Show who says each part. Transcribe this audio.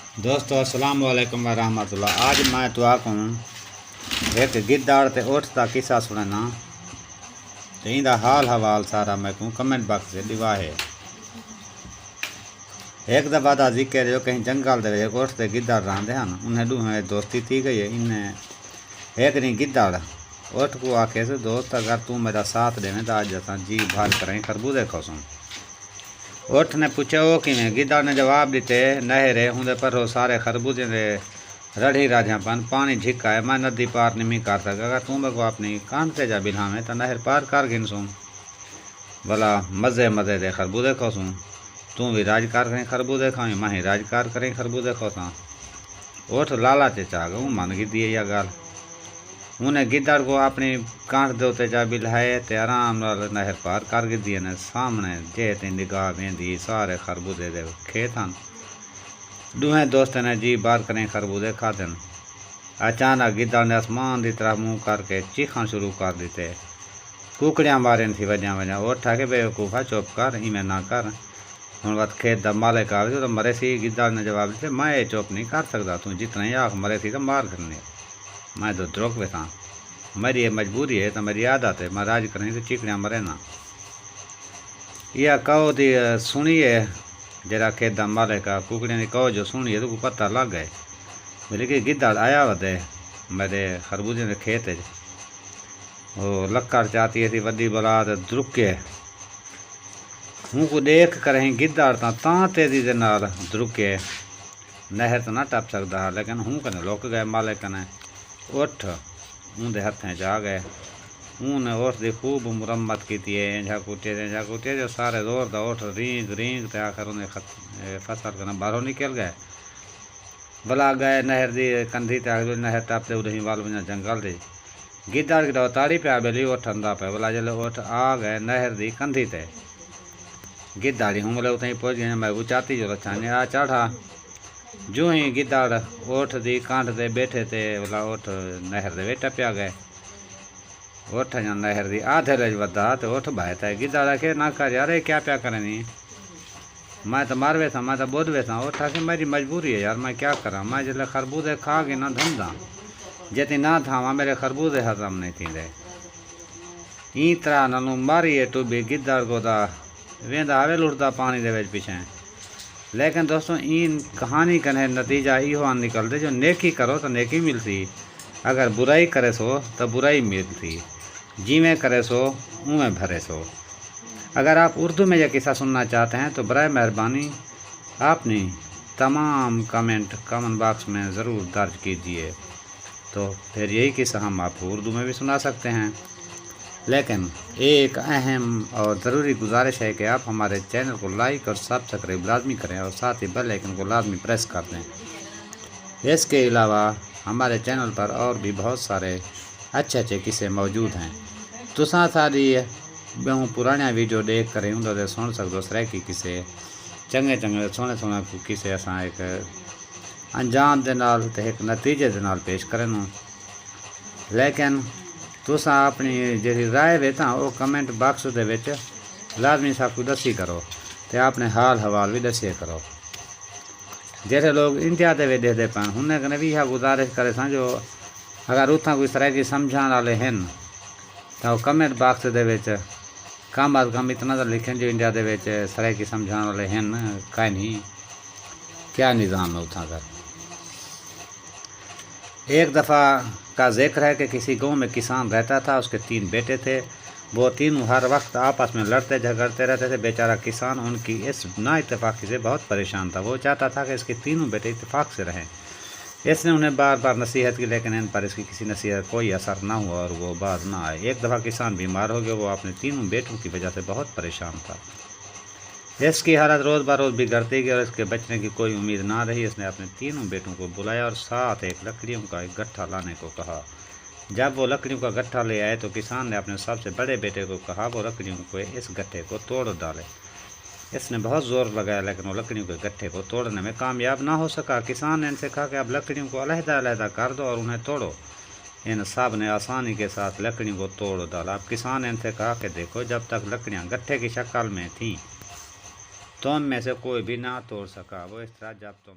Speaker 1: दोस्तों अस्सलाम वालेकुम वरहमतुल्लाह। आज मैं तो आखूँ एक गिद्दाड़ ते उठ का किस्सा सुनना तो इंदा हाल हवाल सारा मैं कहूँ कमेंट बॉक्स से दिवा है। एक दफ़ा का जिक्र जो कहीं जंगल दे उठ ते गिद्दाड़ रहते हैं उन्हें दूहें दोस्ती थी गई है। इन्हें एक नहीं गिद्दाड़ उठ को आखे से दोस्त अगर तू मेरा साथ देवे तो आज असा जी भर करें खरबूजे खासूँ। उठ ने पूछा वो किमें। गिद्दाड़ ने जवाब दिते नहरे होंदे पर हो सारे खरबूजे दे रढ़ी राजापन पानी झिका है मैं नदी पार नहीं कर सका। अगर तू मेरे को अपनी कांटे जा बिल्हा में तो नहर पार कर गिनसूँ भला मज़े मज़े दे खरबूजे खासूँ। तू भी राजकार करें खरबूजे खाई मैं ही राजकार करें खरबूजे खासा। उठ लाला चे चाह गऊँ मन गी दिए या गाल उन्हें गिद्दाड़ को अपनी कांठ दे उत्ते जा बिल्हाए ते आराम नाल नहर पार कर गिद्दी ने सामने जे ते निगाह वेंदी सारे खरबूजे दे खेत हैं। दूहें दोस्त ने जी बार करें खरबूजे खादन। अचानक गिद्दाड़ ने आसमान की तरफ मुँह करके चीखा शुरू कर दिते। कुकड़ियाँ मारन थी वजह वजह उठा के बेवकूफ़ा चुप कर इवें ना कर हुण वत खेत दा मालिक आवे तो मरे सी। गिद्दाड़ ने जवाब दिते मैं ये चुप नहीं कर सकता तू जितना ही आख मरे थी तो मार करने मैं तो द्रोक वेसा मेरी ये मजबूरी है तो मेरी आदत है मैं राज करें तो चिकड़ियाँ मरे ना। यह कहो थी सुनिए जरा खेत दा मालिक कुकड़ियाँ की कहो जो सुनिए तो पता लग गए बोले कि गिद्दाड़ आया वदे मेरे खरबूजे के खेत वो लक्कड़ चाहती थी वड्डी बलाद द्रुके हूँ को देख करें गिद्दाड़ तां तेजी दे नाल द्रुके नहर तो ना टप सकता लेकिन हूँ कने लुक गए मालिक ने उठ उनके हथें जा गए। उन्हें उठ की खूब मुरम्मत की इंझा कुटे जो सारे जोर दा उठ रींग रींग ते आखिर उन्हें फसल कना बाहरों निकल गए। भला गए नहर की कंधी ते नहर टपते उदही वाल वजा जंगल दे गिद्दाड़ की ताड़ी पिया बेली उठ अंदा पे भला जल्द उठ आ गए नहर की कंधी ते गिद्दाड़ी हूँ बोले उतनी पहुँच गए मैं उचाती जो रचाने आ चढ़ा जो ही गिद्दाड़ उठ दी कांठ ते बैठे थे बोला उठ नहर दे टपया गए। उठ या नहर दी आधे रज वधा तो उठ बहता है गिद्दाड़ के ना कर यार क्या प्या करनी मैं तो मार वेसा मैं तो बोध वेसा उठा के मेरी मजबूरी है यार मैं क्या करा मैं जल्द खरबूजे खा के ना धंधा जति ना था मेरे खरबूजे हजम नहीं थी रहे ई तरह नू मारिए टू भी गिद्दाड़ को वेंदा आवे लुटता पानी दे पीछे। लेकिन दोस्तों इन कहानी कने नतीजा यो निकलते जो नेकी करो तो नेकी मिलती अगर बुराई करे सो तो बुराई मिलती जिमें करे सो उमें भरे सो। अगर आप उर्दू में यह किस्सा सुनना चाहते हैं तो बराए मेहरबानी आपने तमाम कमेंट बॉक्स में ज़रूर दर्ज कीजिए तो फिर यही किस्सा हम आपको उर्दू में भी सुना सकते हैं। लेकिन एक अहम और ज़रूरी गुजारिश है कि आप हमारे चैनल को लाइक और सब्सक्राइब लाजमी करें और साथ ही बेल आइकन को लाजमी प्रेस कर दें। इसके अलावा हमारे चैनल पर और भी बहुत सारे अच्छे किस्से मौजूद हैं तो सारी बहु पुराने वीडियो देख कर उन्होंने सुन सकते सर की किस्से चंगे सोने किस्से असा एक अंजाम दे नाल ते एक नतीजे दे नाल पेश करें। लेकिन तुसा अपनी जी राय वेता वो कमेंट बॉक्स दे विच लाजमी सबको दसी करो ते अपने हाल हवाल भी दसिए करो। जैसे लोग इंडिया दे वे देखते पान उन्हें कने भी यह गुजारिश करे सा जो अगर उतना कोई तरह की समझाने वाले हैं तो कमेंट बॉक्स दे विच कम अज कम इतना तो लिखें जो इंडिया दे विच तरह की समझाने वाले हैं कहीं नहीं क्या निज़ाम है उतना का। एक दफ़ा का जिक्र है कि किसी गांव में किसान रहता था उसके 3 बेटे थे। वो तीनों हर वक्त आपस में लड़ते झगड़ते रहते थे। बेचारा किसान उनकी इस नाइतफाक़ी से बहुत परेशान था। वो चाहता था कि इसके तीनों बेटे इत्तेफाक से रहें। इसने उन्हें बार बार नसीहत की लेकिन इन पर इसकी किसी नसीहत कोई असर ना हुआ और वो बाज ना आए। एक दफ़ा किसान बीमार हो गया। वो अपने तीनों बेटों की वजह से बहुत परेशान था। इसकी हालत रोज़ बरोज़ बिगड़ती गई और इसके बचने की कोई उम्मीद ना रही। इसने अपने तीनों बेटों को बुलाया और साथ एक लकड़ियों का एक गट्ठा लाने को कहा। जब वो लकड़ियों का गट्ठा ले आए तो किसान ने अपने सबसे बड़े बेटे को कहा वो लकड़ियों को इस गट्ठे को तोड़ डाले। इसने बहुत ज़ोर लगाया लेकिन वो लकड़ियों के गट्ठे को तोड़ने में कामयाब ना हो सका। किसान ने इनसे कहा कि अब लकड़ियों को अलहदा कर दो और उन्हें तोड़ो। इन सब ने आसानी के साथ लकड़ियों को तोड़ डाला। अब किसान ने इनसे कहा कि देखो जब तक लकड़ियाँ गट्ठे की शक्ल में थीं तुम में से कोई भी ना तोड़ सका वो इस तरह जब तुम